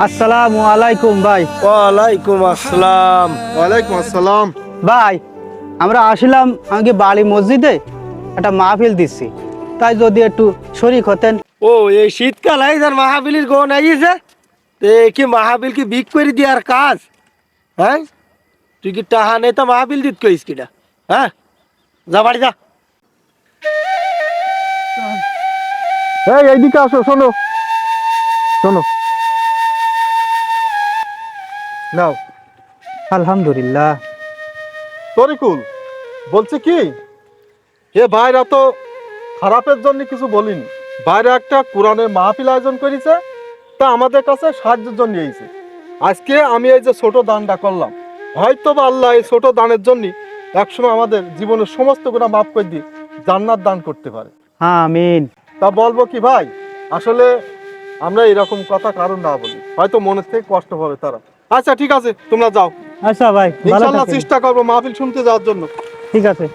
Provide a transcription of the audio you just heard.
আসসালামু আলাইকুম ভাই। ওয়ালাইকুম আসসালাম। ওয়ালাইকুম আসসালাম। ভাই আমরা আসলাম আগে বাড়ি মসজিদে একটা মাহফিল দিচ্ছি, তাই যদি একটু শরীক হতেন। ও এই শীতকাল আইজার মাহাবিলির গোন আইছে। তে কি মাহাবিল কি বিক করে দিয়ার কাজ? হ্যাঁ, তুই কি টাহা নেই তো মাহাবিল দিত কইস কিনা? হ্যাঁ, যা বাড়ি যা। এই এইদিকে আসো, শোনো শোনো, নাও। আলহামদুলিল্লাহ। তরিকুল বলছি কি, এ ভাইরা তো খারাপের জন্য কিছু বলিনি। বাইরে একটা কোরআনের মাহফিল আয়োজন করেছে, তা আমাদের কাছে সাহায্যের জন্য এসেছে। আজকে আমি এই যে ছোট দানটা করলাম, হয়তো বা আল্লাহ এই ছোট দানের জন্য একসময় আমাদের জীবনের সমস্ত গুনাহ মাফ করে দিয়ে জান্নাত দান করতে পারে। আমিন। তা বলবো কি ভাই, আসলে আমরা এরকম কথা কারণ না বলি, হয়তো মনের থেকে কষ্ট হবে তারা। আচ্ছা ঠিক আছে, তোমরা যাও। আচ্ছা ভাই, ভালো ইনশাআল্লাহ থাকেন। চেষ্টা করবো মাহফিল শুনতে যাওয়ার জন্য। ঠিক আছে।